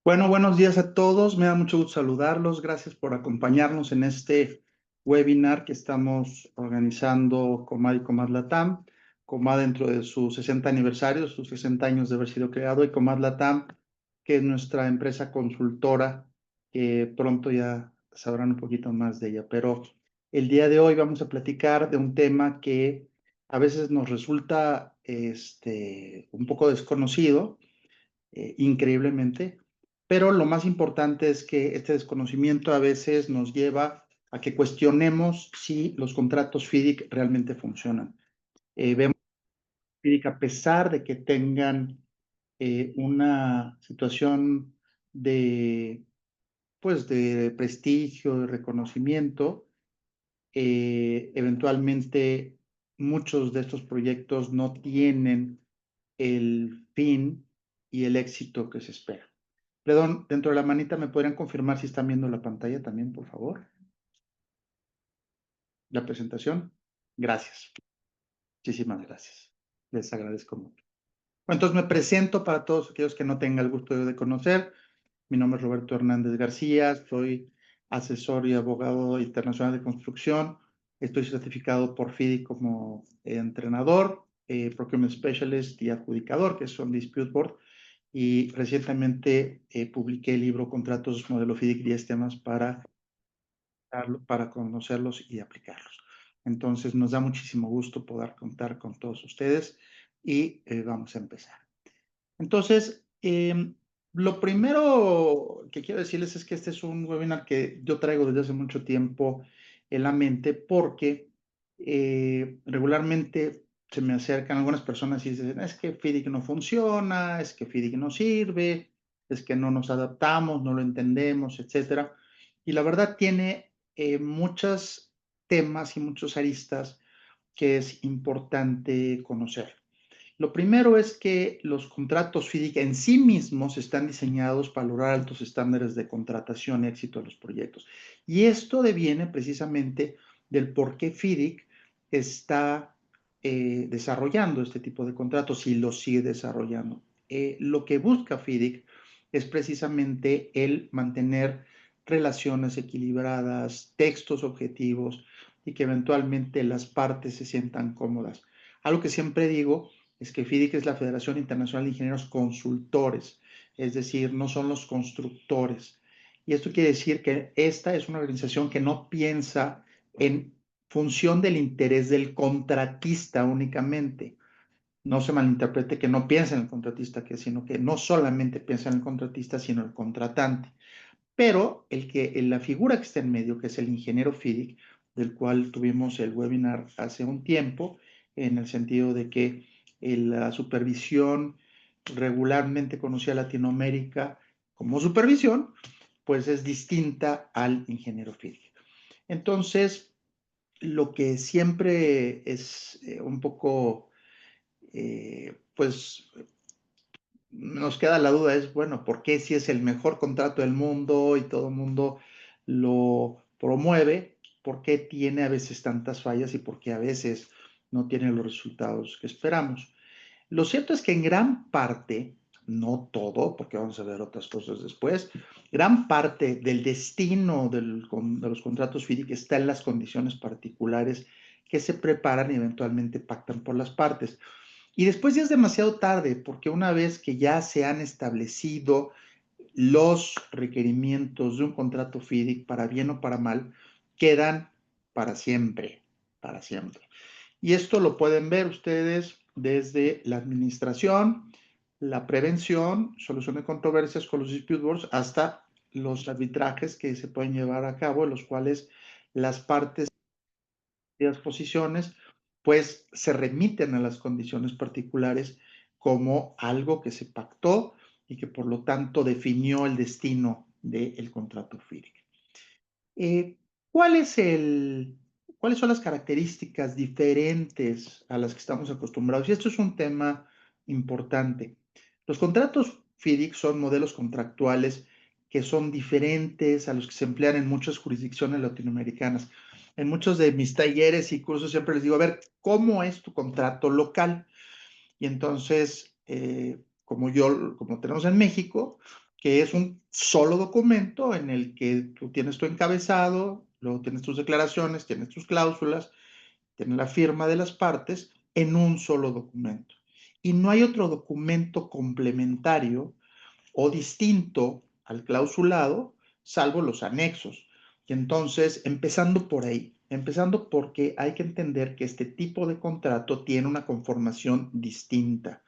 Bueno, buenos días a todos. Me da mucho gusto saludarlos. Gracias por acompañarnos en este webinar que estamos organizando Comad y Comad Latam. Comad dentro de su 60 aniversario, sus 60 años de haber sido creado, y Comad Latam, que es nuestra empresa consultora, que pronto ya sabrán un poquito más de ella. Pero el día de hoy vamos a platicar de un tema que a veces nos resulta un poco desconocido, increíblemente, pero lo más importante es que este desconocimiento a veces nos lleva a que cuestionemos si los contratos FIDIC realmente funcionan. Vemos que FIDIC, a pesar de que tengan una situación de, pues, de prestigio, de reconocimiento, eventualmente muchos de estos proyectos no tienen el fin y el éxito que se espera. Perdón, dentro de la manita, ¿me podrían confirmar si están viendo la pantalla también, por favor? La presentación. Gracias. Muchísimas gracias. Les agradezco mucho. Bueno, entonces me presento para todos aquellos que no tengan el gusto de conocer. Mi nombre es Roberto Hernández García, soy asesor y abogado internacional de construcción. Estoy certificado por FIDI como entrenador, Procurement Specialist y adjudicador, que son Dispute Board. Y recientemente publiqué el libro Contratos Modelo FIDIC, 10 temas para conocerlos y aplicarlos. Entonces, nos da muchísimo gusto poder contar con todos ustedes y vamos a empezar. Entonces, lo primero que quiero decirles es que este es un webinar que yo traigo desde hace mucho tiempo en la mente porque regularmente se me acercan algunas personas y dicen, es que FIDIC no funciona, es que FIDIC no sirve, es que no nos adaptamos, no lo entendemos, etcétera. Y la verdad tiene muchos temas y muchos aristas que es importante conocer. Lo primero es que los contratos FIDIC en sí mismos están diseñados para lograr altos estándares de contratación y éxito de los proyectos. Y esto deviene precisamente del por qué FIDIC está desarrollando este tipo de contratos y lo sigue desarrollando. Lo que busca FIDIC es precisamente el mantener relaciones equilibradas, textos objetivos y que eventualmente las partes se sientan cómodas. Algo que siempre digo es que FIDIC es la Federación Internacional de Ingenieros Consultores, es decir, no son los constructores. Y esto quiere decir que esta es una organización que no piensa en función del interés del contratista únicamente. No se malinterprete que no piensa en el contratista, sino que no solamente piensa en el contratista, sino en el contratante. Pero la figura que está en medio, que es el ingeniero FIDIC, del cual tuvimos el webinar hace un tiempo, en el sentido de que la supervisión regularmente conocida en Latinoamérica como supervisión, pues es distinta al ingeniero FIDIC. Entonces, lo que siempre es un poco, pues nos queda la duda es, bueno, ¿por qué si es el mejor contrato del mundo y todo el mundo lo promueve? ¿Por qué tiene a veces tantas fallas y por qué a veces no tiene los resultados que esperamos? Lo cierto es que en gran parte, no todo, porque vamos a ver otras cosas después, gran parte del destino de los contratos FIDIC está en las condiciones particulares que se preparan y eventualmente pactan por las partes. Y después ya es demasiado tarde, porque una vez que ya se han establecido los requerimientos de un contrato FIDIC, para bien o para mal, quedan para siempre, para siempre. Y esto lo pueden ver ustedes desde la administración, la prevención, solución de controversias con los dispute boards, hasta los arbitrajes que se pueden llevar a cabo, en los cuales las partes de las posiciones, pues se remiten a las condiciones particulares como algo que se pactó y que por lo tanto definió el destino del contrato FIDIC. Eh, ¿cuál es ¿Cuáles son las características diferentes a las que estamos acostumbrados? Y esto es un tema importante. Los contratos FIDIC son modelos contractuales que son diferentes a los que se emplean en muchas jurisdicciones latinoamericanas. En muchos de mis talleres y cursos siempre les digo, a ver, ¿cómo es tu contrato local? Y entonces, como tenemos en México, que es un solo documento en el que tú tienes tu encabezado, luego tienes tus declaraciones, tienes tus cláusulas, tienes la firma de las partes en un solo documento. Y no hay otro documento complementario o distinto al clausulado, salvo los anexos. Y entonces, empezando por ahí, empezando porque hay que entender que este tipo de contrato tiene una conformación distinta.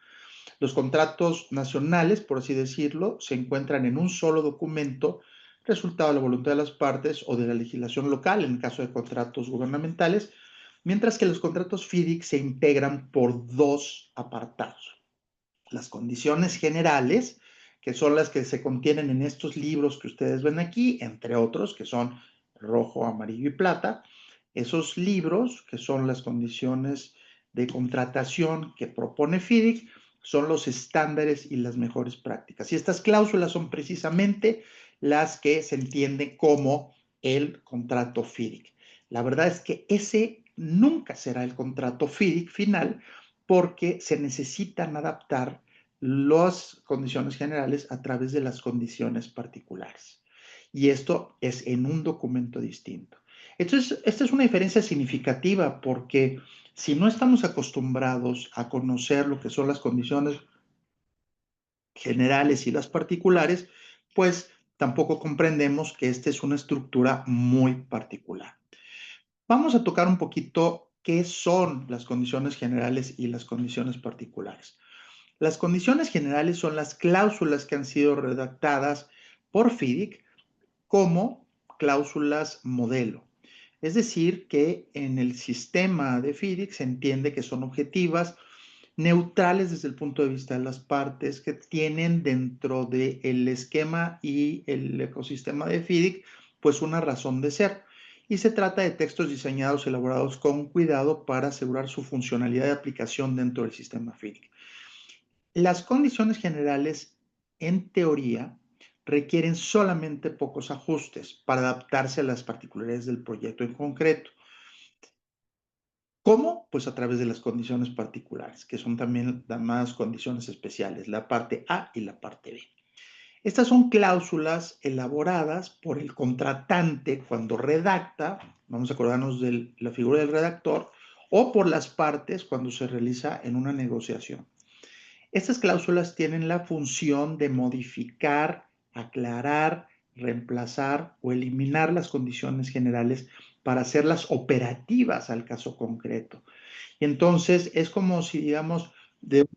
Los contratos nacionales, por así decirlo, se encuentran en un solo documento, resultado de la voluntad de las partes o de la legislación local, en el caso de contratos gubernamentales, mientras que los contratos FIDIC se integran por dos apartados. Las condiciones generales, que son las que se contienen en estos libros que ustedes ven aquí, entre otros, que son rojo, amarillo y plata. Esos libros, que son las condiciones de contratación que propone FIDIC, son los estándares y las mejores prácticas. Y estas cláusulas son precisamente las que se entienden como el contrato FIDIC. La verdad es que ese nunca será el contrato FIDIC final, porque se necesitan adaptar las condiciones generales a través de las condiciones particulares. Y esto es en un documento distinto. Entonces, esta es una diferencia significativa porque si no estamos acostumbrados a conocer lo que son las condiciones generales y las particulares, pues tampoco comprendemos que esta es una estructura muy particular. Vamos a tocar un poquito qué son las condiciones generales y las condiciones particulares. Las condiciones generales son las cláusulas que han sido redactadas por FIDIC como cláusulas modelo. Es decir, que en el sistema de FIDIC se entiende que son objetivas, neutrales desde el punto de vista de las partes, que tienen dentro del esquema y el ecosistema de FIDIC pues una razón de ser. Y se trata de textos diseñados, elaborados con cuidado para asegurar su funcionalidad de aplicación dentro del sistema FIDIC. Las condiciones generales, en teoría, requieren solamente pocos ajustes para adaptarse a las particularidades del proyecto en concreto. ¿Cómo? Pues a través de las condiciones particulares, que son también llamadas condiciones especiales, la parte A y la parte B. Estas son cláusulas elaboradas por el contratante cuando redacta, vamos a acordarnos de la figura del redactor, o por las partes cuando se realiza en una negociación. Estas cláusulas tienen la función de modificar, aclarar, reemplazar o eliminar las condiciones generales para hacerlas operativas al caso concreto. Entonces, es como si, digamos, de un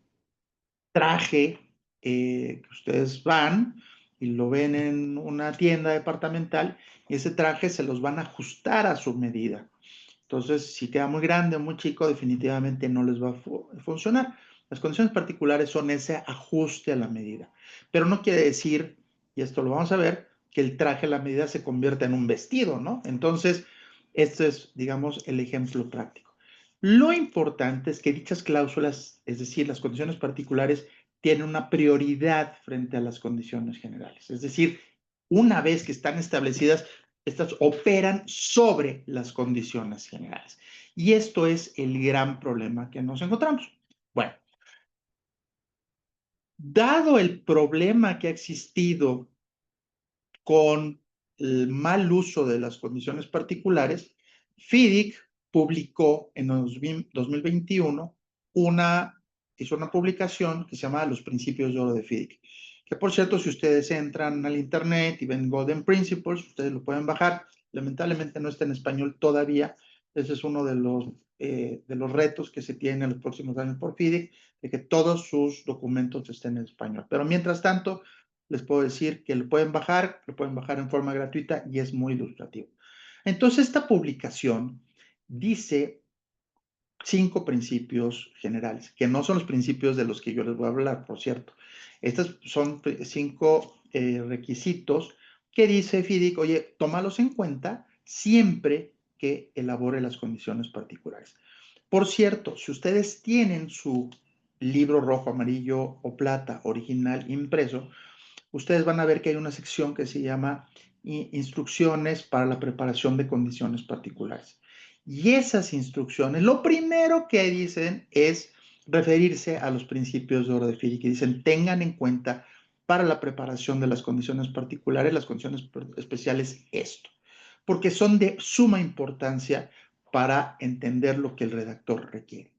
traje que ustedes van y lo ven en una tienda departamental y ese traje se los van a ajustar a su medida. Entonces, si queda muy grande o muy chico, definitivamente no les va a funcionar. Las condiciones particulares son ese ajuste a la medida. Pero no quiere decir, y esto lo vamos a ver, que el traje a la medida se convierta en un vestido, ¿no? Entonces, esto es, digamos, el ejemplo práctico. Lo importante es que dichas cláusulas, es decir, las condiciones particulares, tienen una prioridad frente a las condiciones generales. Es decir, una vez que están establecidas, estas operan sobre las condiciones generales. Y esto es el gran problema que nos encontramos. Bueno, dado el problema que ha existido con el mal uso de las condiciones particulares, FIDIC publicó en 2021 hizo una publicación que se llama Los Principios de Oro de FIDIC. Que por cierto, si ustedes entran al internet y ven Golden Principles, ustedes lo pueden bajar. Lamentablemente no está en español todavía. Ese es uno de los retos que se tienen en los próximos años por FIDIC, de que todos sus documentos estén en español. Pero mientras tanto, les puedo decir que lo pueden bajar en forma gratuita y es muy ilustrativo. Entonces, esta publicación dice 5 principios generales, que no son los principios de los que yo les voy a hablar, por cierto. Estos son 5 requisitos que dice FIDIC, oye, tómalos en cuenta siempre que elabore las condiciones particulares. Por cierto, si ustedes tienen su libro rojo, amarillo o plata original impreso, ustedes van a ver que hay una sección que se llama Instrucciones para la preparación de condiciones particulares. Y esas instrucciones, lo primero que dicen es referirse a los principios de oro de FIDIC, que dicen tengan en cuenta para la preparación de las condiciones particulares, las condiciones especiales, esto, porque son de suma importancia para entender lo que el redactor requiere.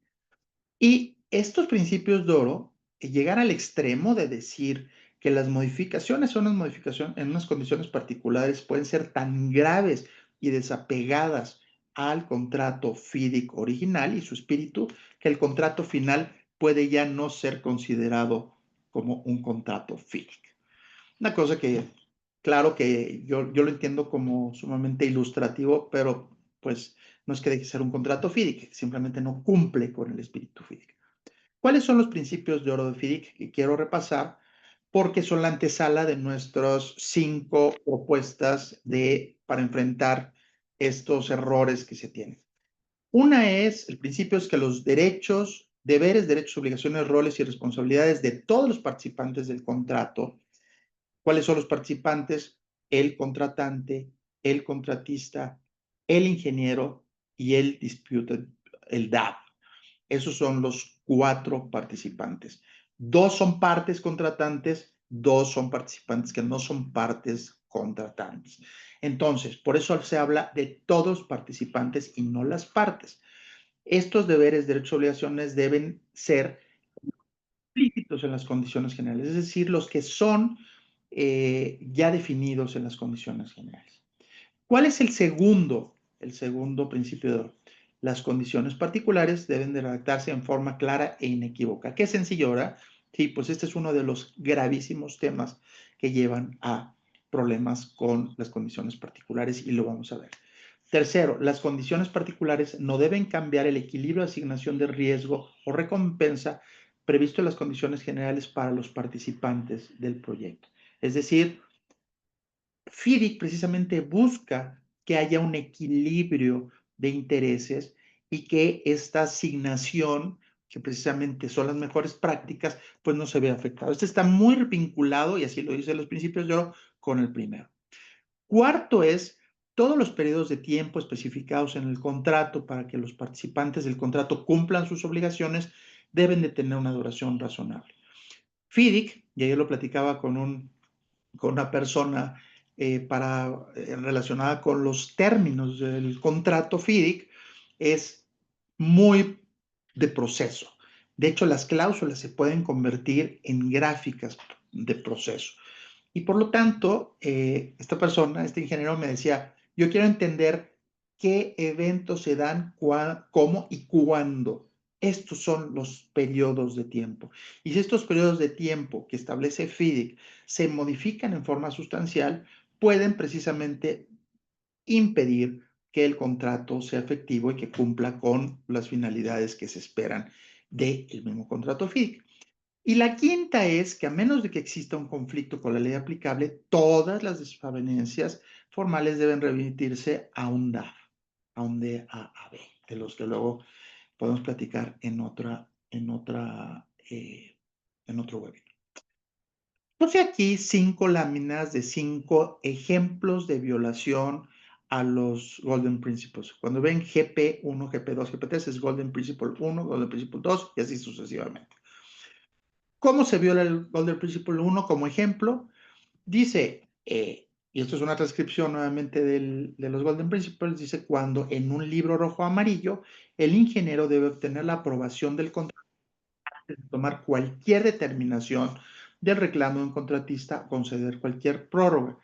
Y estos principios de oro, llegar al extremo de decir que las modificaciones son unas modificaciones en unas condiciones particulares pueden ser tan graves y desapegadas al contrato FIDIC original y su espíritu, que el contrato final puede ya no ser considerado como un contrato FIDIC. Una cosa que, claro que yo lo entiendo como sumamente ilustrativo, pero pues no es que deje de ser un contrato FIDIC, simplemente no cumple con el espíritu FIDIC. ¿Cuáles son los principios de oro de FIDIC que quiero repasar? Porque son la antesala de nuestras 5 propuestas para enfrentar estos errores que se tienen. Una es, el principio es que los derechos, deberes, derechos, obligaciones, roles y responsabilidades de todos los participantes del contrato. ¿Cuáles son los participantes? El contratante, el contratista, el ingeniero y el disputed, el DAP. Esos son los 4 participantes. 2 son partes contratantes, 2 son participantes que no son partes contratantes. Entonces, por eso se habla de todos participantes y no las partes. Estos deberes, derechos y obligaciones deben ser explícitos en las condiciones generales, es decir, los que son ya definidos en las condiciones generales. ¿Cuál es el segundo? El segundo principio de oro. Las condiciones particulares deben de redactarse en forma clara e inequívoca. Qué sencillo, ¿verdad? Sí, pues este es uno de los gravísimos temas que llevan a problemas con las condiciones particulares y lo vamos a ver. Tercero, las condiciones particulares no deben cambiar el equilibrio de asignación de riesgo o recompensa previsto en las condiciones generales para los participantes del proyecto. Es decir, FIDIC precisamente busca que haya un equilibrio de intereses y que esta asignación, que precisamente son las mejores prácticas, pues no se vea afectado. Este está muy vinculado, y así lo dicen los principios de oro, con el primero. Cuarto es todos los periodos de tiempo especificados en el contrato para que los participantes del contrato cumplan sus obligaciones deben de tener una duración razonable. FIDIC, y ayer lo platicaba con una persona relacionada con los términos del contrato FIDIC, es muy de proceso. De hecho, las cláusulas se pueden convertir en gráficas de proceso. Y por lo tanto, esta persona, este ingeniero me decía, yo quiero entender qué eventos se dan, cómo y cuándo. Estos son los periodos de tiempo. Y si estos periodos de tiempo que establece FIDIC se modifican en forma sustancial, pueden precisamente impedir que el contrato sea efectivo y que cumpla con las finalidades que se esperan del mismo contrato FIDIC. Y la quinta es que a menos de que exista un conflicto con la ley aplicable, todas las desavenencias formales deben remitirse a un DAF, a un DAAB, de los que luego podemos platicar en otro webinar. Puse aquí 5 láminas de 5 ejemplos de violación a los Golden Principles. Cuando ven GP1, GP2, GP3 es Golden Principle 1, Golden Principle 2 y así sucesivamente. ¿Cómo se viola el Golden Principle 1 como ejemplo? Dice, y esto es una transcripción nuevamente de los Golden Principles, dice cuando en un libro rojo o amarillo el ingeniero debe obtener la aprobación del contratista de tomar cualquier determinación del reclamo de un contratista o conceder cualquier prórroga.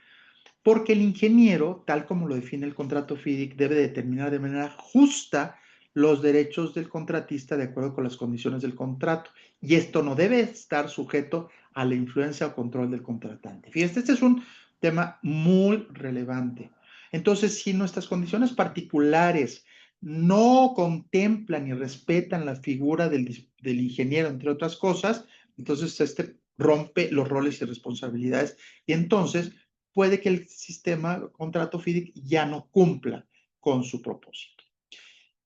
Porque el ingeniero, tal como lo define el contrato FIDIC, debe determinar de manera justa los derechos del contratista de acuerdo con las condiciones del contrato. Y esto no debe estar sujeto a la influencia o control del contratante. Fíjense, este es un tema muy relevante. Entonces, si nuestras condiciones particulares no contemplan ni respetan la figura del ingeniero, entre otras cosas, entonces este rompe los roles y responsabilidades y entonces puede que el sistema contrato FIDIC ya no cumpla con su propósito.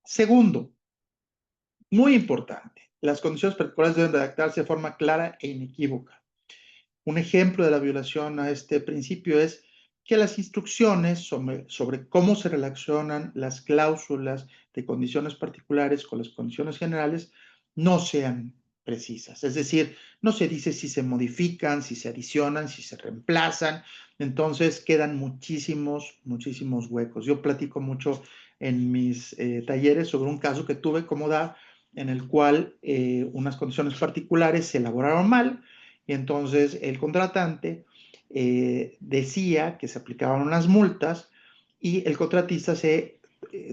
Segundo, muy importante, las condiciones particulares deben redactarse de forma clara e inequívoca. Un ejemplo de la violación a este principio es que las instrucciones sobre cómo se relacionan las cláusulas de condiciones particulares con las condiciones generales no sean precisas. Es decir, no se dice si se modifican, si se adicionan, si se reemplazan. Entonces quedan muchísimos, muchísimos huecos. Yo platico mucho en mis talleres sobre un caso que tuve como DAO en el cual unas condiciones particulares se elaboraron mal y entonces el contratante decía que se aplicaban unas multas y el contratista se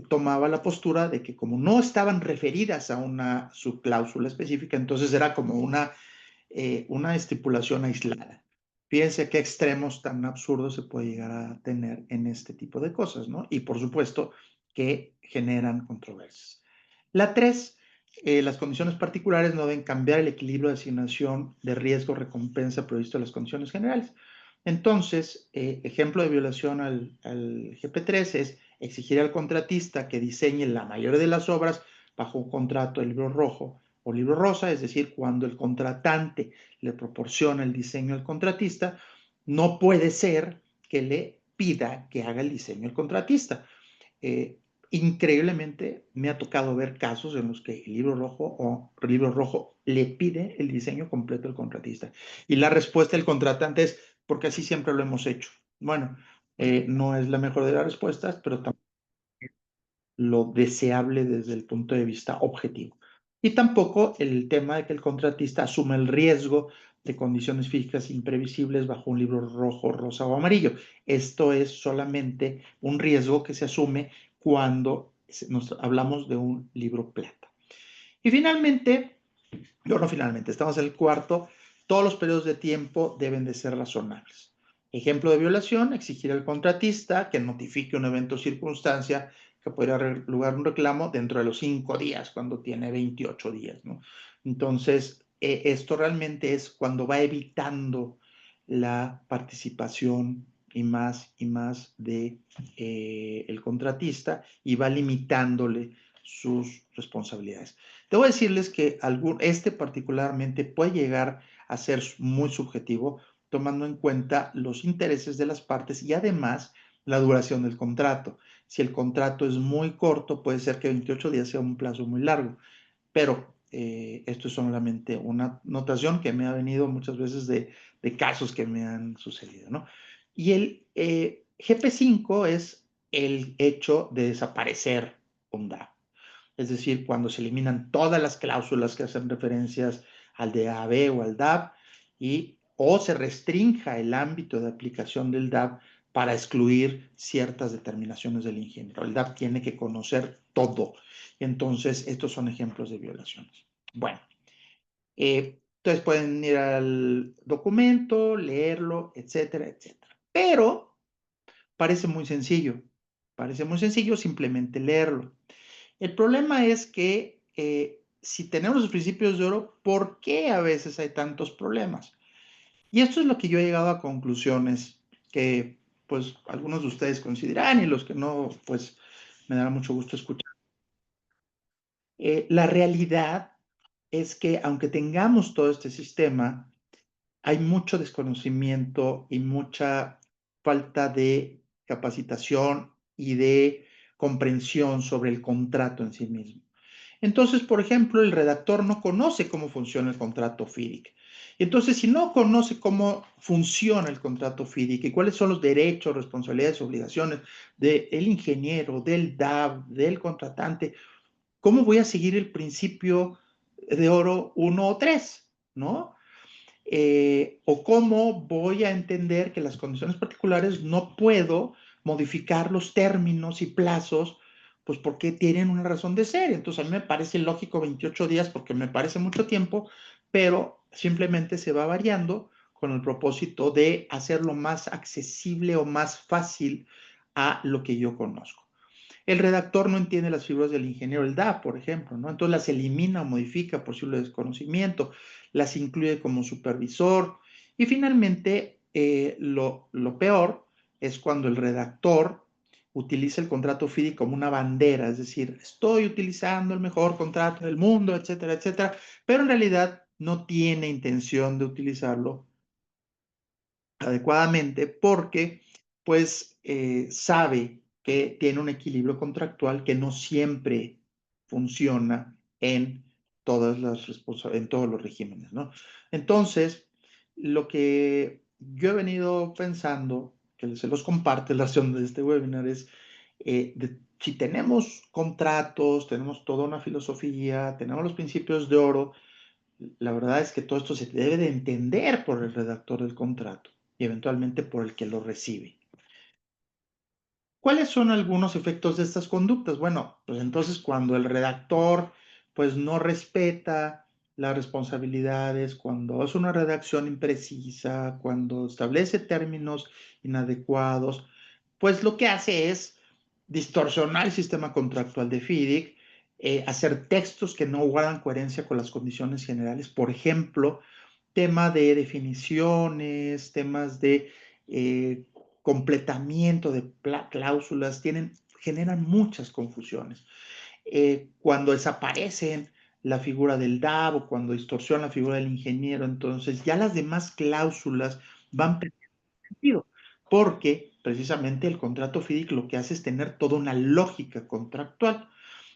tomaba la postura de que como no estaban referidas a una subcláusula específica, entonces era como una estipulación aislada. Fíjense qué extremos tan absurdos se puede llegar a tener en este tipo de cosas, ¿no? Y por supuesto que generan controversias. La 3, las condiciones particulares no deben cambiar el equilibrio de asignación de riesgo-recompensa previsto en las condiciones generales. Entonces, ejemplo de violación al GP3 es exigir al contratista que diseñe la mayoría de las obras bajo un contrato de libro rojo o libro rosa, es decir, cuando el contratante le proporciona el diseño al contratista, no puede ser que le pida que haga el diseño al contratista. Eh, Increíblemente me ha tocado ver casos en los que el libro rojo le pide el diseño completo al contratista y la respuesta del contratante es porque así siempre lo hemos hecho. Bueno, no es la mejor de las respuestas, pero tampoco lo deseable desde el punto de vista objetivo. Y tampoco el tema de que el contratista asume el riesgo de condiciones físicas imprevisibles bajo un libro rojo, rosa o amarillo. Esto es solamente un riesgo que se asume cuando hablamos de un libro plata. Y finalmente, no finalmente, estamos en el cuarto, todos los periodos de tiempo deben de ser razonables. Ejemplo de violación, exigir al contratista que notifique un evento o circunstancia que podría dar lugar a un reclamo dentro de los 5 días, cuando tiene 28 días, ¿no? Entonces, esto realmente es cuando va evitando la participación y más de el contratista y va limitándole sus responsabilidades. Debo decirles que este particularmente puede llegar a ser muy subjetivo, tomando en cuenta los intereses de las partes y además la duración del contrato. Si el contrato es muy corto, puede ser que 28 días sea un plazo muy largo, pero esto es solamente una notación que me ha venido muchas veces de casos que me han sucedido, ¿no? Y el GP5 es el hecho de desaparecer un DAO. Es decir, cuando se eliminan todas las cláusulas que hacen referencias al DAB o al DAB o se restrinja el ámbito de aplicación del DAB para excluir ciertas determinaciones del ingeniero. El DAB tiene que conocer todo. Entonces, estos son ejemplos de violaciones. Bueno, entonces pueden ir al documento, leerlo, etcétera, etcétera. Pero parece muy sencillo simplemente leerlo. El problema es que si tenemos los principios de oro, ¿por qué a veces hay tantos problemas? Y esto es lo que yo he llegado a conclusiones que pues algunos de ustedes consideran y los que no, pues me dará mucho gusto escuchar. La realidad es que aunque tengamos todo este sistema, hay mucho desconocimiento y mucha falta de capacitación y de comprensión sobre el contrato en sí mismo. Entonces, por ejemplo, el redactor no conoce cómo funciona el contrato FIDIC. Entonces, si no conoce cómo funciona el contrato FIDIC y cuáles son los derechos, responsabilidades, obligaciones del ingeniero, del DAB, del contratante, ¿cómo voy a seguir el principio de oro 1 o 3? ¿No? O cómo voy a entender que las condiciones particulares no puedo modificar los términos y plazos, pues porque tienen una razón de ser. Entonces a mí me parece lógico 28 días porque me parece mucho tiempo, pero simplemente se va variando con el propósito de hacerlo más accesible o más fácil a lo que yo conozco. El redactor no entiende las figuras del ingeniero, el DAP, por ejemplo, ¿no? Entonces las elimina o modifica por su desconocimiento, las incluye como supervisor y finalmente lo peor es cuando el redactor utiliza el contrato FIDI como una bandera, es decir, estoy utilizando el mejor contrato del mundo, etcétera, etcétera, pero en realidad no tiene intención de utilizarlo adecuadamente porque pues sabe que tiene un equilibrio contractual que no siempre funciona en en todos los regímenes, ¿no? Entonces, lo que yo he venido pensando, que se los comparte la razón de este webinar, es si tenemos contratos, tenemos toda una filosofía, tenemos los principios de oro, la verdad es que todo esto se debe de entender por el redactor del contrato y eventualmente por el que lo recibe. ¿Cuáles son algunos efectos de estas conductas? Bueno, pues entonces cuando el redactor pues no respeta las responsabilidades, cuando es una redacción imprecisa, cuando establece términos inadecuados, pues lo que hace es distorsionar el sistema contractual de FIDIC, hacer textos que no guardan coherencia con las condiciones generales. Por ejemplo, tema de definiciones, temas de completamiento de cláusulas, generan muchas confusiones. Cuando desaparecen la figura del DAB o cuando distorsionan la figura del ingeniero, entonces ya las demás cláusulas van perdiendo sentido, porque precisamente el contrato FIDIC lo que hace es tener toda una lógica contractual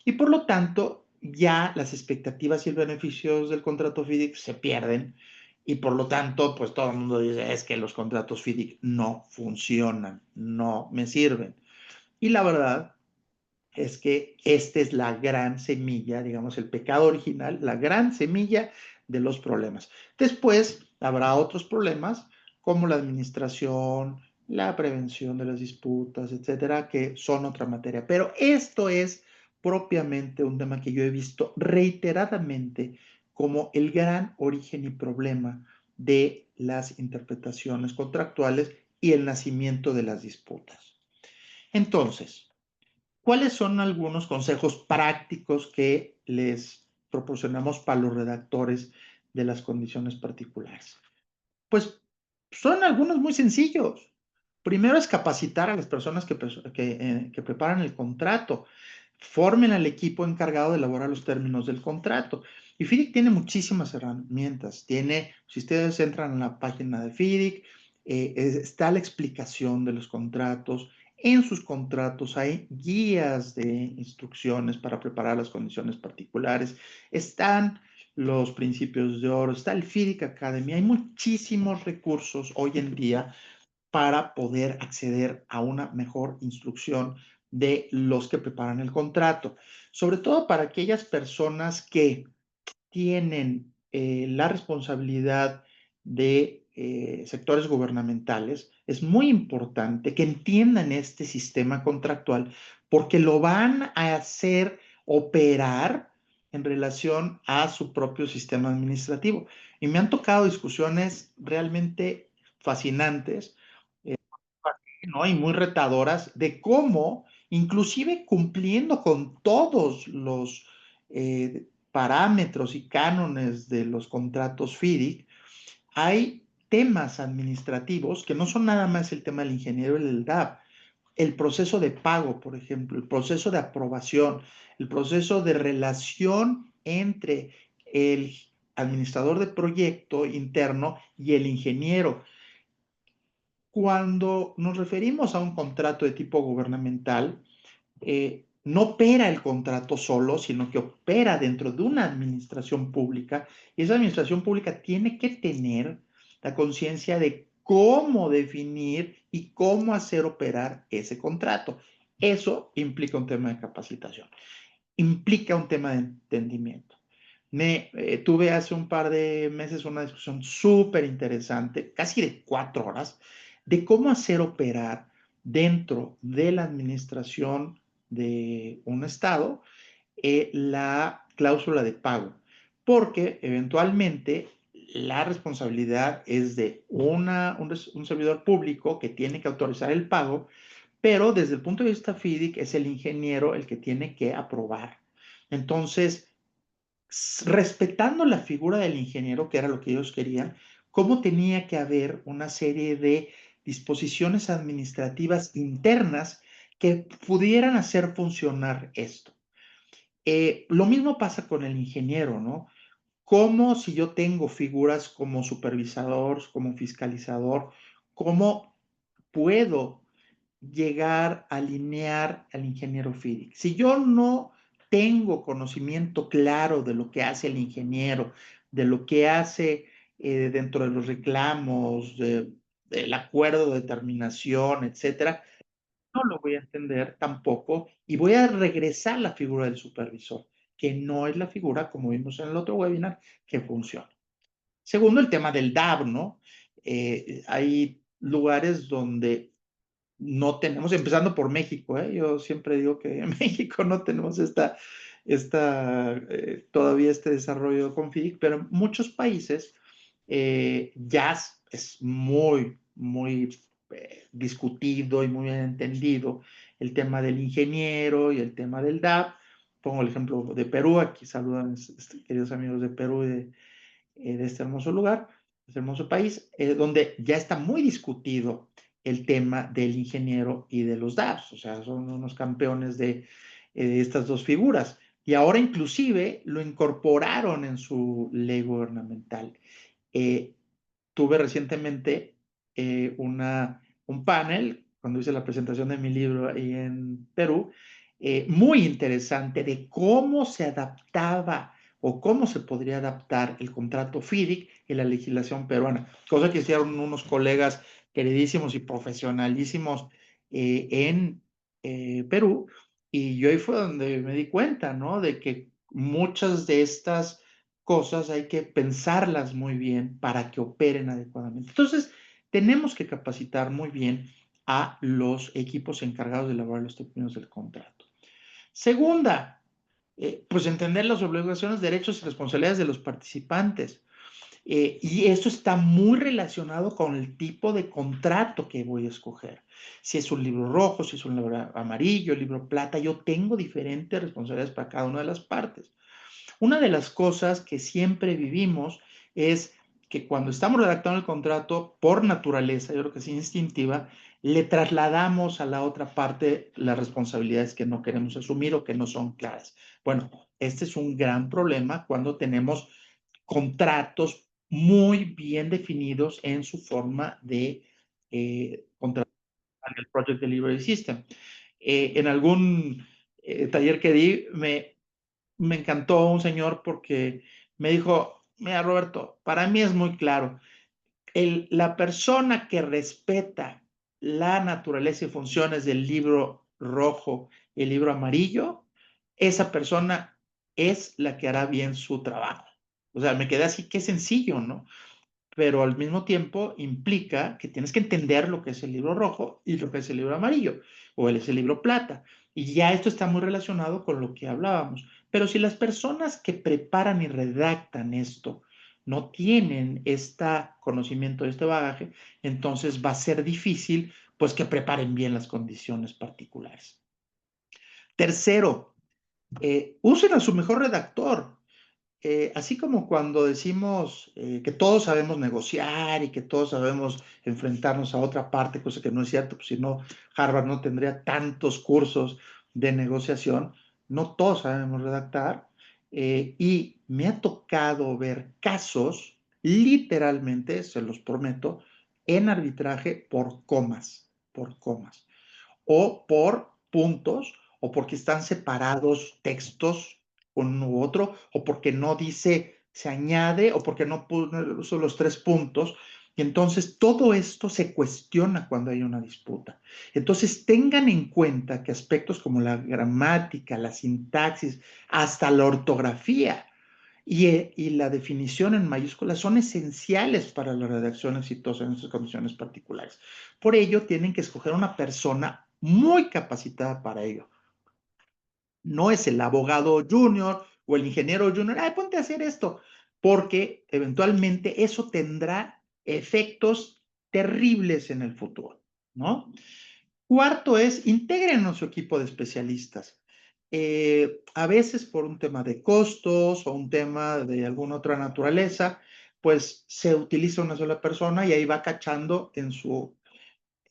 y por lo tanto ya las expectativas y los beneficios del contrato FIDIC se pierden y por lo tanto pues todo el mundo dice es que los contratos FIDIC no funcionan, no me sirven. Y la verdad es que esta es la gran semilla, digamos, el pecado original, la gran semilla de los problemas. Después habrá otros problemas como la administración, la prevención de las disputas, etcétera, que son otra materia. Pero esto es propiamente un tema que yo he visto reiteradamente como el gran origen y problema de las interpretaciones contractuales y el nacimiento de las disputas. Entonces, ¿cuáles son algunos consejos prácticos que les proporcionamos para los redactores de las condiciones particulares? Pues son algunos muy sencillos. Primero es capacitar a las personas que preparan el contrato. Formen al equipo encargado de elaborar los términos del contrato. Y FIDIC tiene muchísimas herramientas. Si ustedes entran en la página de FIDIC, está la explicación de los contratos. En sus contratos hay guías de instrucciones para preparar las condiciones particulares. Están los principios de oro, está el FIDIC Academy. Hay muchísimos recursos hoy en día para poder acceder a una mejor instrucción de los que preparan el contrato, sobre todo para aquellas personas que tienen la responsabilidad de sectores gubernamentales. Es muy importante que entiendan este sistema contractual porque lo van a hacer operar en relación a su propio sistema administrativo. Y me han tocado discusiones realmente fascinantes, ¿no? Y muy retadoras de cómo, inclusive cumpliendo con todos los parámetros y cánones de los contratos FIDIC, hay temas administrativos que no son nada más el tema del ingeniero y del DAP. El proceso de pago, por ejemplo, el proceso de aprobación, el proceso de relación entre el administrador de proyecto interno y el ingeniero. Cuando nos referimos a un contrato de tipo gubernamental, no opera el contrato solo, sino que opera dentro de una administración pública y esa administración pública tiene que tener la conciencia de cómo definir y cómo hacer operar ese contrato. Eso implica un tema de capacitación, implica un tema de entendimiento. Tuve hace un par de meses una discusión súper interesante, casi de 4 horas, de cómo hacer operar dentro de la administración de un estado la cláusula de pago, porque eventualmente la responsabilidad es de un servidor público que tiene que autorizar el pago, pero desde el punto de vista FIDIC es el ingeniero el que tiene que aprobar. Entonces, respetando la figura del ingeniero, que era lo que ellos querían, cómo tenía que haber una serie de disposiciones administrativas internas que pudieran hacer funcionar esto. Lo mismo pasa con el ingeniero, ¿no? Como si yo tengo figuras como supervisador, como fiscalizador, cómo puedo llegar a alinear al ingeniero FIDIC. Si yo no tengo conocimiento claro de lo que hace el ingeniero, de lo que hace dentro de los reclamos, del acuerdo de terminación, etcétera, no lo voy a entender tampoco y voy a regresar a la figura del supervisor, que no es la figura, como vimos en el otro webinar, que funciona. Segundo, el tema del DAB, ¿no? Hay lugares donde no tenemos, empezando por México, ¿eh? Yo siempre digo que en México no tenemos todavía este desarrollo con FIDIC, pero en muchos países ya es muy, muy discutido y muy bien entendido el tema del ingeniero y el tema del DAP. Pongo el ejemplo de Perú, aquí saludan queridos amigos de Perú y de este hermoso lugar, este hermoso país, donde ya está muy discutido el tema del ingeniero y de los DAPs, o sea, son unos campeones de estas dos figuras. Y ahora inclusive lo incorporaron en su ley gubernamental. Eh, Tuve recientemente un panel, cuando hice la presentación de mi libro ahí en Perú, muy interesante de cómo se adaptaba o cómo se podría adaptar el contrato FIDIC y la legislación peruana, cosa que hicieron unos colegas queridísimos y profesionalísimos en Perú, y yo ahí fue donde me di cuenta, ¿no? De que muchas de estas cosas hay que pensarlas muy bien para que operen adecuadamente. Entonces, tenemos que capacitar muy bien a los equipos encargados de elaborar los términos del contrato. Segunda, pues entender las obligaciones, derechos y responsabilidades de los participantes. Y esto está muy relacionado con el tipo de contrato que voy a escoger. Si es un libro rojo, si es un libro amarillo, libro plata, yo tengo diferentes responsabilidades para cada una de las partes. Una de las cosas que siempre vivimos es que cuando estamos redactando el contrato, por naturaleza, yo creo que es instintiva, le trasladamos a la otra parte las responsabilidades que no queremos asumir o que no son claras. Bueno, este es un gran problema cuando tenemos contratos muy bien definidos en su forma de contrato en el Project Delivery System. En algún taller que di, me encantó un señor porque me dijo, mira Roberto, para mí es muy claro, la persona que respeta la naturaleza y funciones del libro rojo y el libro amarillo, esa persona es la que hará bien su trabajo. O sea, me quedé así, qué sencillo, ¿no? Pero al mismo tiempo implica que tienes que entender lo que es el libro rojo y lo que es el libro amarillo o es el libro plata. Y ya esto está muy relacionado con lo que hablábamos. Pero si las personas que preparan y redactan esto no tienen este conocimiento, este bagaje, entonces va a ser difícil pues que preparen bien las condiciones particulares. Tercero, usen a su mejor redactor. Así como cuando decimos que todos sabemos negociar y que todos sabemos enfrentarnos a otra parte, cosa que no es cierto, pues si no, Harvard no tendría tantos cursos de negociación, no todos sabemos redactar, y me ha tocado ver casos, literalmente, se los prometo, en arbitraje por comas o por puntos, o porque están separados textos uno u otro, o porque no dice se añade, o porque no puso los tres puntos. Y entonces todo esto se cuestiona cuando hay una disputa. Entonces tengan en cuenta que aspectos como la gramática, la sintaxis, hasta la ortografía y la definición en mayúsculas son esenciales para la redacción exitosa en esas condiciones particulares. Por ello, tienen que escoger una persona muy capacitada para ello. No es el abogado junior o el ingeniero junior, ay, ponte a hacer esto, porque eventualmente eso tendrá efectos terribles en el futuro, ¿no? Cuarto es, integren a su equipo de especialistas. A veces por un tema de costos o un tema de alguna otra naturaleza, pues se utiliza una sola persona y ahí va cachando en su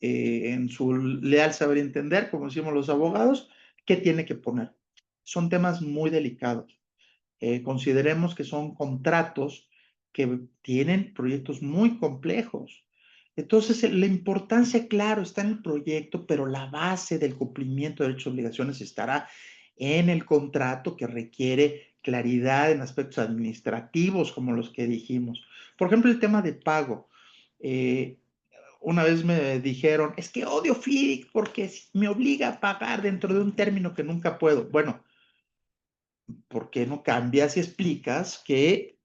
leal saber entender, como decimos los abogados, qué tiene que poner. Son temas muy delicados. Consideremos que son contratos que tienen proyectos muy complejos. Entonces, la importancia, claro, está en el proyecto, pero la base del cumplimiento de derechos y obligaciones estará en el contrato que requiere claridad en aspectos administrativos como los que dijimos. Por ejemplo, el tema de pago. Eh, una vez me dijeron, es que odio FIDIC porque me obliga a pagar dentro de un término que nunca puedo. Bueno, ¿por qué no cambias y explicas que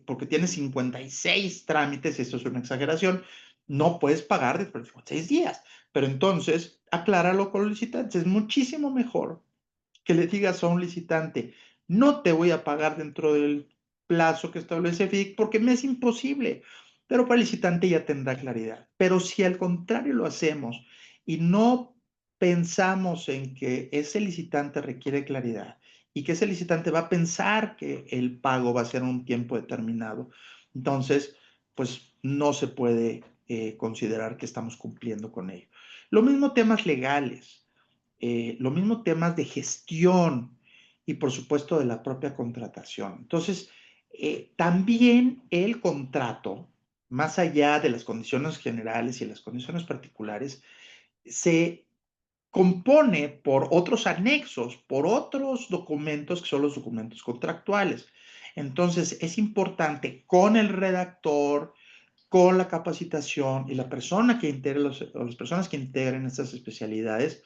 porque tienes 56 trámites, eso es una exageración, no puedes pagar después de 56 días? Pero entonces, acláralo con los licitantes. Es muchísimo mejor que le digas a un licitante, no te voy a pagar dentro del plazo que establece FIDIC porque me es imposible, pero para el licitante ya tendrá claridad. Pero si al contrario lo hacemos y no pensamos en que ese licitante requiere claridad y que ese licitante va a pensar que el pago va a ser un tiempo determinado, entonces, pues no se puede considerar que estamos cumpliendo con ello. Lo mismo temas legales, lo mismo temas de gestión y por supuesto de la propia contratación. Entonces, también el contrato, más allá de las condiciones generales y las condiciones particulares, se compone por otros anexos, por otros documentos que son los documentos contractuales. Entonces, es importante con el redactor, con la capacitación y la persona que integre o las personas que integren estas especialidades,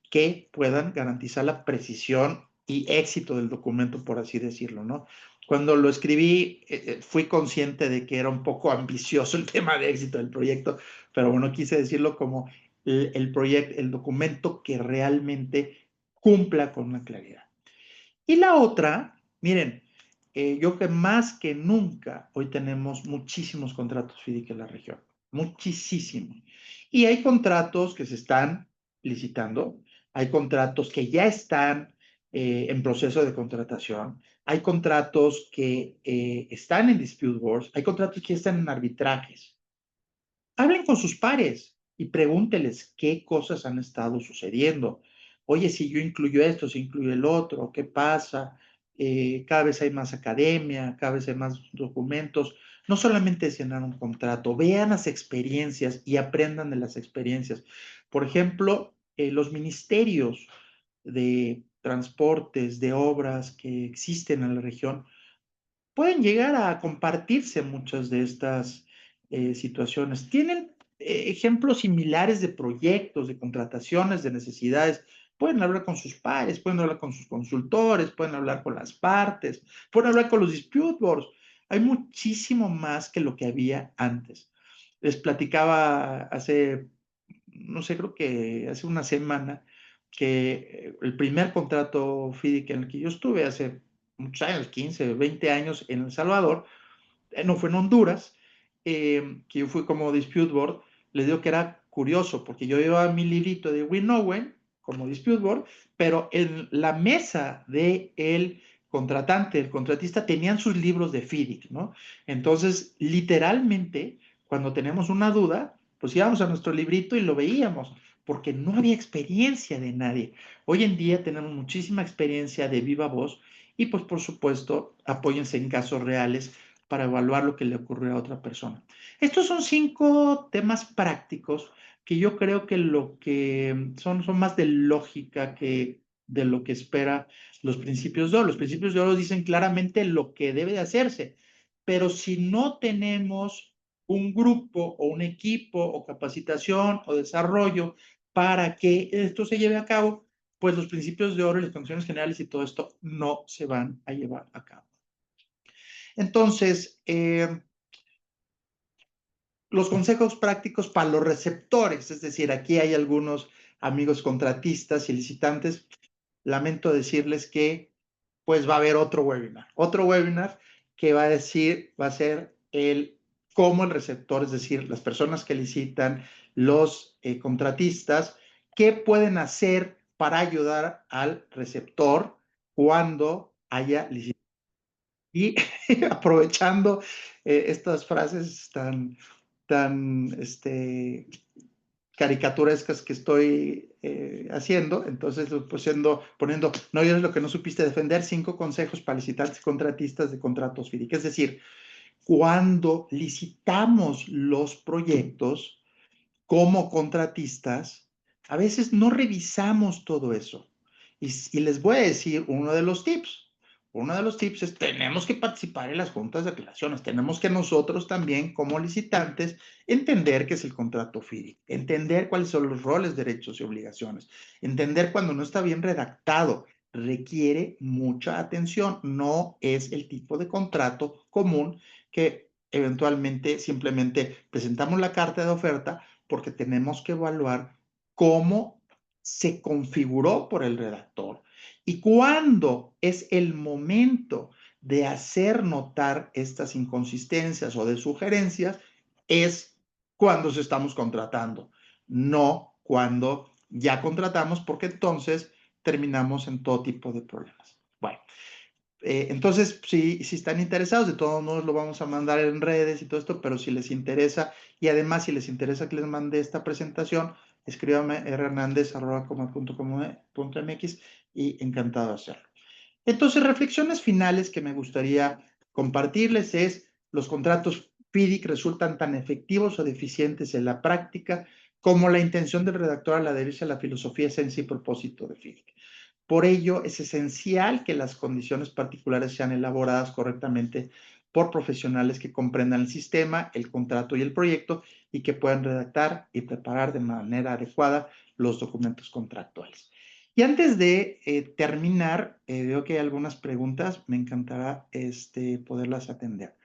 que puedan garantizar la precisión y éxito del documento, por así decirlo, ¿no? Cuando lo escribí, fui consciente de que era un poco ambicioso el tema de éxito del proyecto, pero bueno, quise decirlo como el proyecto, el documento que realmente cumpla con la claridad. Y la otra, miren, yo que más que nunca hoy tenemos muchísimos contratos FIDIC en la región, muchísimos. Y hay contratos que se están licitando, hay contratos que ya están en proceso de contratación, hay contratos que están en dispute boards, hay contratos que ya están en arbitrajes. Hablen con sus pares y pregúnteles qué cosas han estado sucediendo. Oye, si yo incluyo esto, si incluyo el otro, ¿qué pasa? Cada vez hay más academia, cada vez hay más documentos. No solamente es llenar un contrato, vean las experiencias y aprendan de las experiencias. Por ejemplo, los ministerios de transportes, de obras que existen en la región, pueden llegar a compartirse muchas de estas situaciones. Tienen ejemplos similares de proyectos, de contrataciones, de necesidades. Pueden hablar con sus pares, pueden hablar con sus consultores, pueden hablar con las partes, pueden hablar con los dispute boards. Hay muchísimo más que lo que había antes. Les platicaba hace, no sé, creo que hace una semana, que el primer contrato FIDIC en el que yo estuve hace muchos años, 15, 20 años en El Salvador, no fue en Honduras, que yo fui como dispute board. Les digo que era curioso porque yo llevaba mi librito de Winowen como dispute board, pero en la mesa del contratante, el contratista, tenían sus libros de FIDIC, ¿no? Entonces, literalmente, cuando tenemos una duda, pues íbamos a nuestro librito y lo veíamos, porque no había experiencia de nadie. Hoy en día tenemos muchísima experiencia de viva voz y pues por supuesto apóyense en casos reales para evaluar lo que le ocurrió a otra persona. Estos son 5 temas prácticos que yo creo que lo que son más de lógica que de lo que espera los principios de oro. Los principios de oro dicen claramente lo que debe de hacerse, pero si no tenemos un grupo o un equipo o capacitación o desarrollo para que esto se lleve a cabo, pues los principios de oro y las condiciones generales y todo esto no se van a llevar a cabo. Entonces, los consejos prácticos para los receptores, es decir, aquí hay algunos amigos contratistas y licitantes. Lamento decirles que pues va a haber otro webinar que va a decir, va a ser el cómo el receptor, es decir, las personas que licitan, los contratistas, qué pueden hacer para ayudar al receptor cuando haya licitación. Y aprovechando estas frases tan caricaturescas que estoy haciendo, entonces pues poniendo, no eres lo que no supiste defender, 5 consejos para licitantes y contratistas de contratos FIDIC. Es decir, cuando licitamos los proyectos como contratistas, a veces no revisamos todo eso. Y les voy a decir uno de los tips. Uno de los tips es tenemos que participar en las juntas de aclaraciones. Tenemos que nosotros también, como licitantes, entender qué es el contrato FIDIC, entender cuáles son los roles, derechos y obligaciones, entender cuando no está bien redactado. Requiere mucha atención. No es el tipo de contrato común que eventualmente simplemente presentamos la carta de oferta porque tenemos que evaluar cómo se configuró por el redactor y cuándo es el momento de hacer notar estas inconsistencias o de sugerencias es cuando se estamos contratando, no cuando ya contratamos, porque entonces terminamos en todo tipo de problemas. Bueno, entonces, si están interesados, de todos modos lo vamos a mandar en redes y todo esto, pero si les interesa, y además si les interesa que les mande esta presentación, escríbame rhernandez@coma.com.mx y encantado de hacerlo. Entonces, reflexiones finales que me gustaría compartirles es, los contratos FIDIC resultan tan efectivos o deficientes en la práctica como la intención del redactor al adherirse a la filosofía, esencia y propósito de FIDIC. Por ello, es esencial que las condiciones particulares sean elaboradas correctamente por profesionales que comprendan el sistema, el contrato y el proyecto y que puedan redactar y preparar de manera adecuada los documentos contractuales. Y antes de terminar, veo que hay algunas preguntas, me encantará poderlas atender.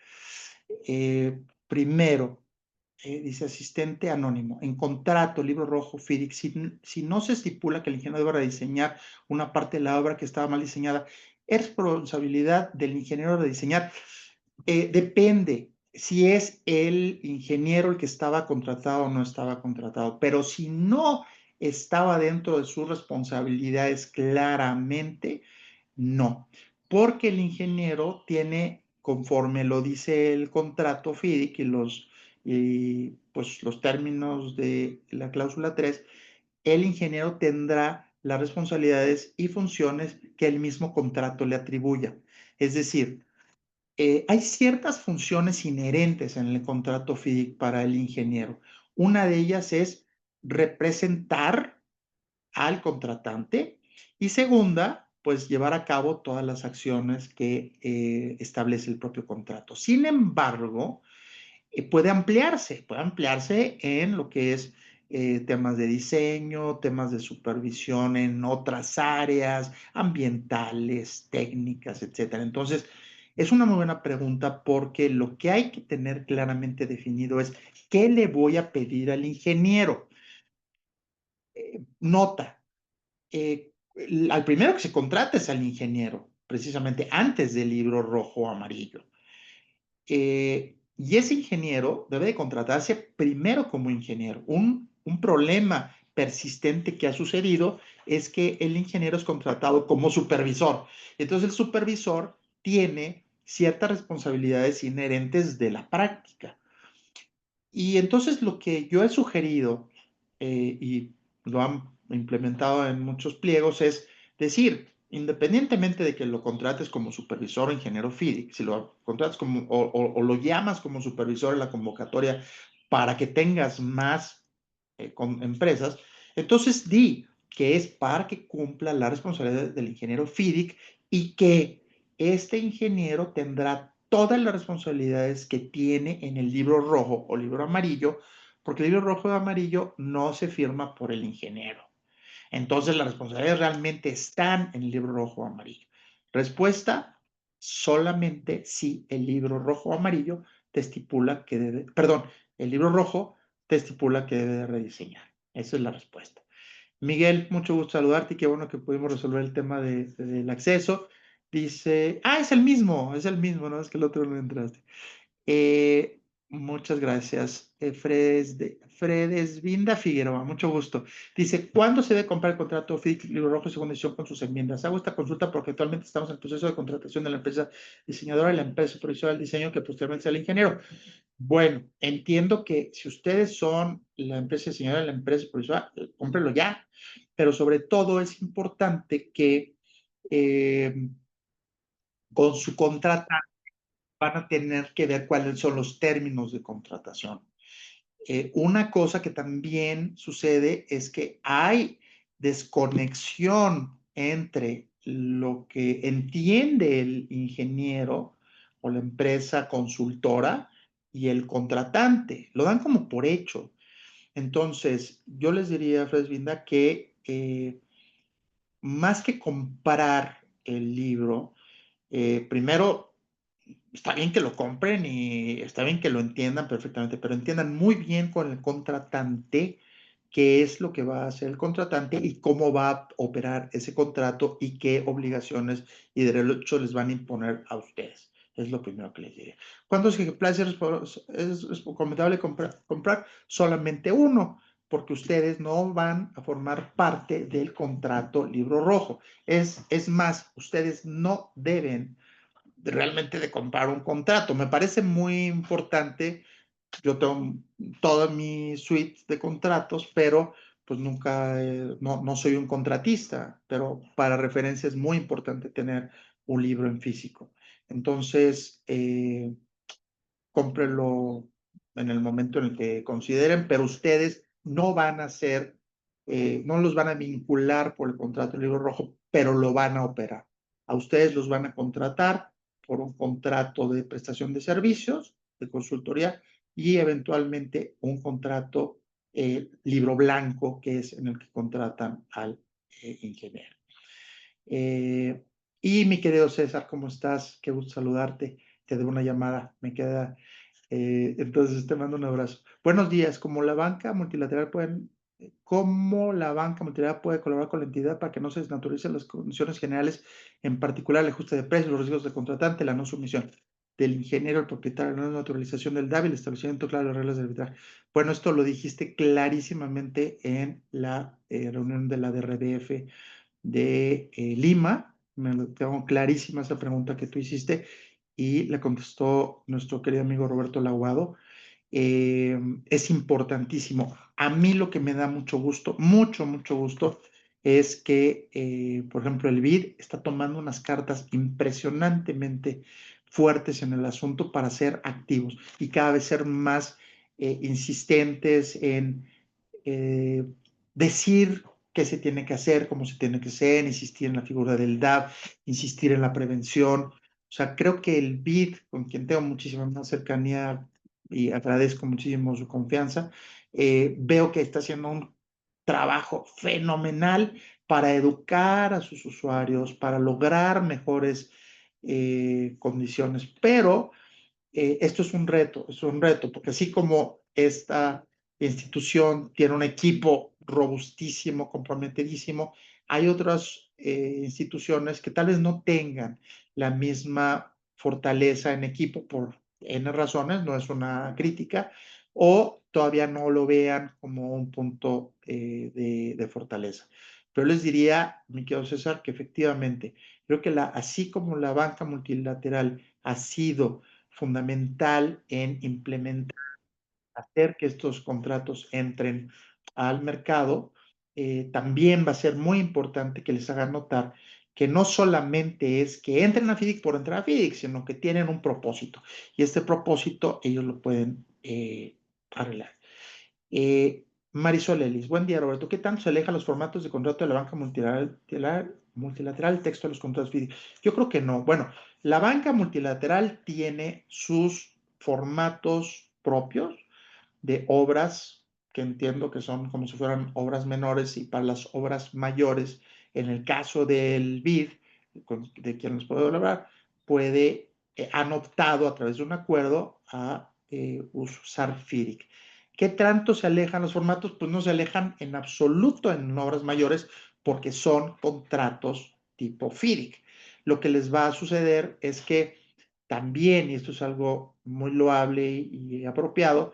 Primero, dice asistente anónimo, en contrato, libro rojo, FIDIC, si no se estipula que el ingeniero deba rediseñar una parte de la obra que estaba mal diseñada, es responsabilidad del ingeniero rediseñar. Depende si es el ingeniero el que estaba contratado o no estaba contratado, pero si no estaba dentro de sus responsabilidades claramente, no, porque el ingeniero tiene, conforme lo dice el contrato FIDIC pues, los términos de la cláusula 3, el ingeniero tendrá las responsabilidades y funciones que el mismo contrato le atribuya. Es decir, hay ciertas funciones inherentes en el contrato FIDIC para el ingeniero. Una de ellas es representar al contratante y segunda, pues llevar a cabo todas las acciones que establece el propio contrato. Sin embargo, puede ampliarse en lo que es temas de diseño, temas de supervisión en otras áreas, ambientales, técnicas, etcétera. Entonces, es una muy buena pregunta porque lo que hay que tener claramente definido es qué le voy a pedir al ingeniero. Nota, al primero que se contrata es al ingeniero, precisamente antes del libro rojo o amarillo. Y ese ingeniero debe de contratarse primero como ingeniero. Un problema persistente que ha sucedido es que el ingeniero es contratado como supervisor. Entonces el supervisor tiene ciertas responsabilidades inherentes de la práctica. Y entonces lo que yo he sugerido, y lo han implementado en muchos pliegos, es decir, independientemente de que lo contrates como supervisor o ingeniero FIDIC, si lo contratas como, o lo llamas como supervisor en la convocatoria para que tengas más con empresas, entonces di que es para que cumpla la responsabilidad del ingeniero FIDIC y que este ingeniero tendrá todas las responsabilidades que tiene en el libro rojo o libro amarillo, porque el libro rojo o amarillo no se firma por el ingeniero. Entonces, las responsabilidades realmente están en el libro rojo o amarillo. Respuesta, solamente si el libro rojo o amarillo te estipula que debe, perdón, el libro rojo te estipula que debe de rediseñar. Esa es la respuesta. Miguel, mucho gusto saludarte y qué bueno que pudimos resolver el tema del acceso. Dice, es el mismo, no es que el otro no entraste. Muchas gracias. Fredesvinda Figueroa, mucho gusto. Dice, ¿cuándo se debe comprar el contrato FIDIC Libro Rojo y segunda edición con sus enmiendas? Hago esta consulta porque actualmente estamos en el proceso de contratación de la empresa diseñadora y la empresa supervisora del diseño que posteriormente sea el ingeniero. Bueno, entiendo que si ustedes son la empresa diseñadora y la empresa supervisora, cómprenlo ya, pero sobre todo es importante que eh, con su contrato van a tener que ver cuáles son los términos de contratación. Una cosa que también sucede es que hay desconexión entre lo que entiende el ingeniero o la empresa consultora y el contratante. Lo dan como por hecho. Entonces, yo les diría, Fresvinda, que más que comprar el libro, primero, está bien que lo compren y está bien que lo entiendan perfectamente, pero entiendan muy bien con el contratante qué es lo que va a hacer el contratante y cómo va a operar ese contrato y qué obligaciones y derechos les van a imponer a ustedes. Es lo primero que les diré. ¿Cuántos ejemplares es recomendable comprar? Solamente uno, porque ustedes no van a formar parte del contrato libro rojo. Es más, ustedes no deben realmente de comprar un contrato. Me parece muy importante. Yo tengo toda mi suite de contratos, pero pues nunca, no soy un contratista, pero para referencia es muy importante tener un libro en físico. Entonces, cómprenlo en el momento en el que consideren, pero ustedes no van a ser, no los van a vincular por el contrato del libro rojo, pero lo van a operar. A ustedes los van a contratar por un contrato de prestación de servicios, de consultoría y eventualmente un contrato libro blanco, que es en el que contratan al ingeniero. Eh, y mi querido César, ¿cómo estás? Qué gusto saludarte. Te debo una llamada, me queda. Entonces te mando un abrazo. Buenos días. ¿Cómo la banca multilateral puede colaborar con la entidad para que no se desnaturalice las condiciones generales, en particular el ajuste de precios, los riesgos del contratante, la no sumisión del ingeniero, el propietario, la no naturalización del DAB, el establecimiento claro de las reglas de arbitrar? Bueno, esto lo dijiste clarísimamente en la reunión de la DRDF de Lima. Me lo tengo clarísima esa pregunta que tú hiciste y le contestó nuestro querido amigo Roberto Laguado. Es importantísimo. A mí lo que me da mucho gusto, mucho gusto, es que, por ejemplo, el BID está tomando unas cartas impresionantemente fuertes en el asunto para ser activos y cada vez ser más insistentes en eh, decir qué se tiene que hacer, cómo se tiene que hacer, insistir en la figura del DAB, insistir en la prevención. O sea, creo que el BID, con quien tengo muchísima más cercanía y agradezco muchísimo su confianza, veo que está haciendo un trabajo fenomenal para educar a sus usuarios, para lograr mejores condiciones, pero esto es un reto, porque así como esta institución tiene un equipo robustísimo, comprometidísimo, hay otras instituciones que tal vez no tengan la misma fortaleza en equipo por N razones, no es una crítica, o todavía no lo vean como un punto de fortaleza. Pero les diría, mi querido César, que efectivamente, creo que así como la banca multilateral ha sido fundamental en implementar, hacer que estos contratos entren al mercado, también va a ser muy importante que les hagan notar que no solamente es que entren a FIDIC por entrar a FIDIC, sino que tienen un propósito. Y este propósito ellos lo pueden arreglar. Marisol Ellis, buen día Roberto. ¿Qué tanto se alejan los formatos de contrato de la banca multilateral, texto de los contratos FIDIC? Yo creo que no. Bueno, la banca multilateral tiene sus formatos propios de obras que entiendo que son como si fueran obras menores, y para las obras mayores, en el caso del BID, de quien les puedo hablar, han optado a través de un acuerdo a usar FIDIC. ¿Qué tanto se alejan los formatos? Pues no se alejan en absoluto en obras mayores porque son contratos tipo FIDIC. Lo que les va a suceder es que también, y esto es algo muy loable y apropiado,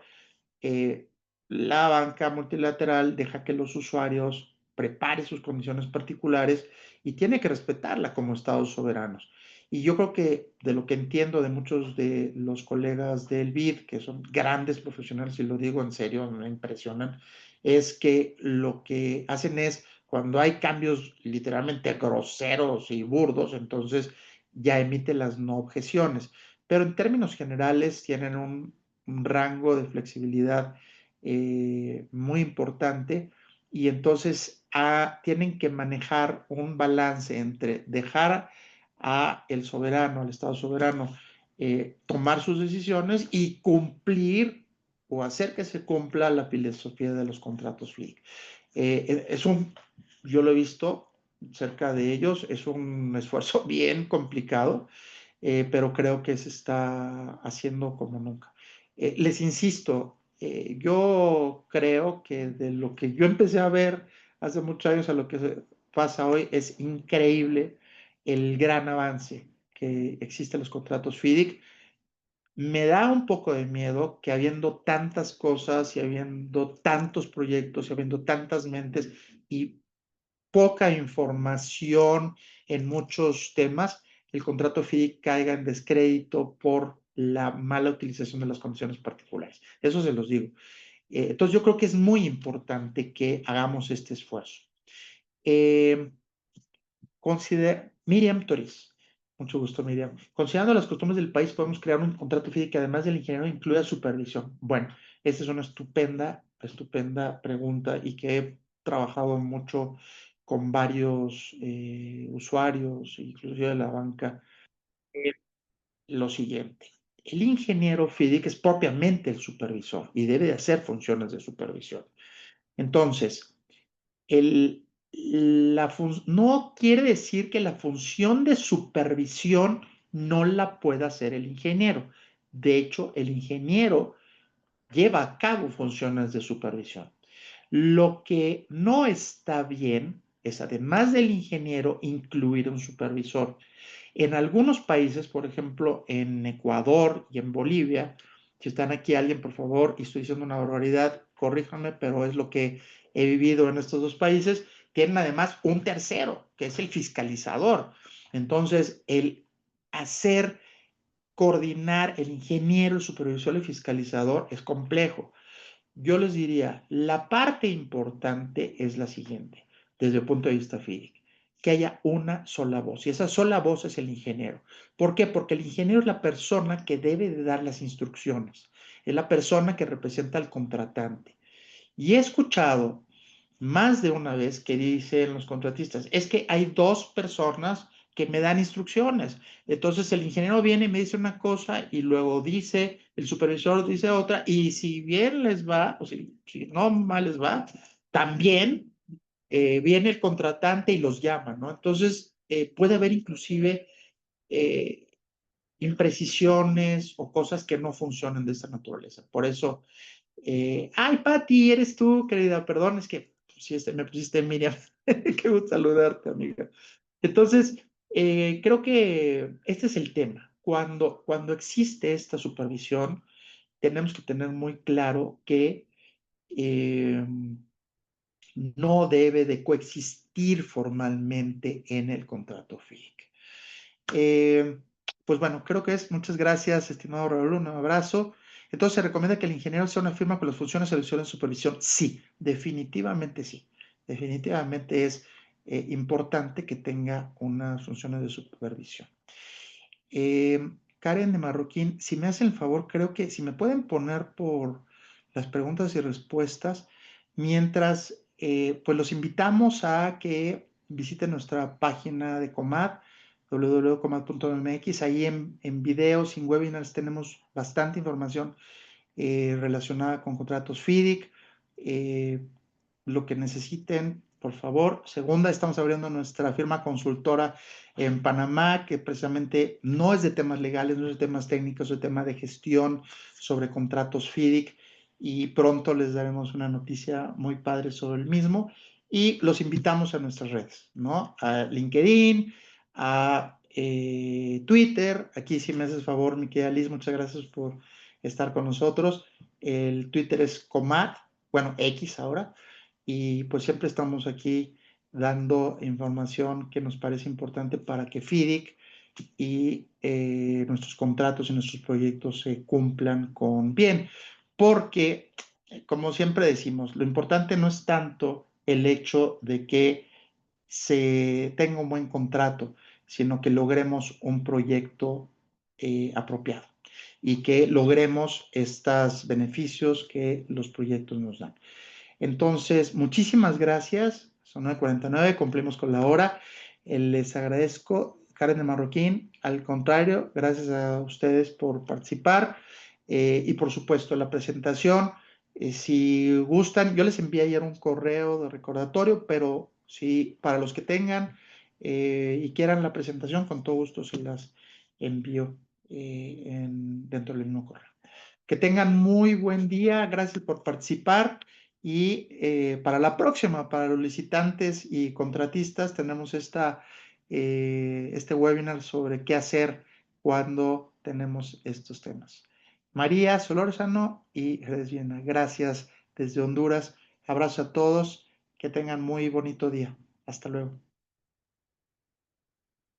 eh, la banca multilateral deja que los usuarios preparen sus condiciones particulares y tiene que respetarla como estados soberanos. Y yo creo que de lo que entiendo de muchos de los colegas del BID, que son grandes profesionales, y lo digo en serio, me impresionan, es que lo que hacen es, cuando hay cambios literalmente groseros y burdos, entonces ya emite las no objeciones. Pero en términos generales tienen un rango de flexibilidad muy importante y entonces tienen que manejar un balance entre dejar a el soberano, al Estado soberano, tomar sus decisiones y cumplir o hacer que se cumpla la filosofía de los contratos FLIC. Yo lo he visto cerca de ellos, es un esfuerzo bien complicado, pero creo que se está haciendo como nunca. Les insisto, yo creo que de lo que yo empecé a ver hace muchos años a lo que pasa hoy es increíble el gran avance que existe en los contratos FIDIC. Me da un poco de miedo que habiendo tantas cosas y habiendo tantos proyectos y habiendo tantas mentes y poca información en muchos temas, el contrato FIDIC caiga en descrédito por la mala utilización de las condiciones particulares. Eso se los digo. Entonces yo creo que es muy importante que hagamos este esfuerzo. Eh, Miriam Toriz, mucho gusto, Miriam. Considerando las costumbres del país, podemos crear un contrato FIDIC que además del ingeniero incluya supervisión. Bueno, esa es una estupenda pregunta y que he trabajado mucho con varios usuarios, inclusive de la banca. Eh, lo siguiente, el ingeniero FIDIC es propiamente el supervisor y debe de hacer funciones de supervisión. Entonces, no quiere decir que la función de supervisión no la pueda hacer el ingeniero. De hecho, el ingeniero lleva a cabo funciones de supervisión. Lo que no está bien es, además del ingeniero, incluir un supervisor. En algunos países, por ejemplo, en Ecuador y en Bolivia, si están aquí alguien, por favor, y estoy diciendo una barbaridad, corríjanme, pero es lo que he vivido en estos dos países, tienen además un tercero, que es el fiscalizador. Entonces, el hacer, coordinar el ingeniero, el supervisor y el fiscalizador es complejo. Yo les diría, la parte importante es la siguiente, desde el punto de vista FIDIC, que haya una sola voz, y esa sola voz es el ingeniero. ¿Por qué? Porque el ingeniero es la persona que debe de dar las instrucciones, es la persona que representa al contratante. Y he escuchado más de una vez que dicen los contratistas, es que hay dos personas que me dan instrucciones. Entonces el ingeniero viene y me dice una cosa y luego dice, el supervisor dice otra, y si bien les va, o si no mal les va, también viene el contratante y los llama, ¿no? Entonces puede haber inclusive eh, imprecisiones o cosas que no funcionan de esta naturaleza. Por eso ay, Pati, eres tú, querida. Perdón, es que me pusiste Miriam. Qué gusto saludarte, amiga. Entonces, creo que este es el tema. Cuando existe esta supervisión, tenemos que tener muy claro que no debe de coexistir formalmente en el contrato FIC. Eh, pues bueno, creo que es. Muchas gracias, estimado Raúl. Un abrazo. Entonces, ¿se recomienda que el ingeniero sea una firma con las funciones de selección y supervisión? Sí, definitivamente sí. Definitivamente es importante que tenga unas funciones de supervisión. Karen de Marroquín, si me hacen el favor, creo que si me pueden poner por las preguntas y respuestas, mientras, pues los invitamos a que visiten nuestra página de Comad, www.comad.mx. Ahí en videos y en webinars tenemos bastante información relacionada con contratos FIDIC. Lo que necesiten, por favor. Segunda, estamos abriendo nuestra firma consultora en Panamá, que precisamente no es de temas legales, no es de temas técnicos, es de tema de gestión sobre contratos FIDIC, y pronto les daremos una noticia muy padre sobre el mismo. Y los invitamos a nuestras redes, ¿no? A LinkedIn, a Twitter. Aquí, si me haces favor, mi querida Liz, muchas gracias por estar con nosotros. El Twitter es Comad, bueno, X ahora, y pues siempre estamos aquí dando información que nos parece importante para que FIDIC y nuestros contratos y nuestros proyectos se cumplan con bien, porque, como siempre decimos, lo importante no es tanto el hecho de que se tenga un buen contrato, sino que logremos un proyecto apropiado y que logremos estos beneficios que los proyectos nos dan. Entonces, muchísimas gracias. Son 9:49, cumplimos con la hora. Les agradezco, Karen de Marroquín. Al contrario, gracias a ustedes por participar y por supuesto la presentación. Si gustan, yo les envié ayer un correo de recordatorio, pero si para los que tengan y quieran la presentación, con todo gusto se las envío dentro del mismo correo. Que tengan muy buen día, gracias por participar y para la próxima, para los licitantes y contratistas, tenemos este webinar sobre qué hacer cuando tenemos estos temas. María Solórzano y Jerez Viena, gracias desde Honduras. Abrazo a todos, que tengan muy bonito día. Hasta luego.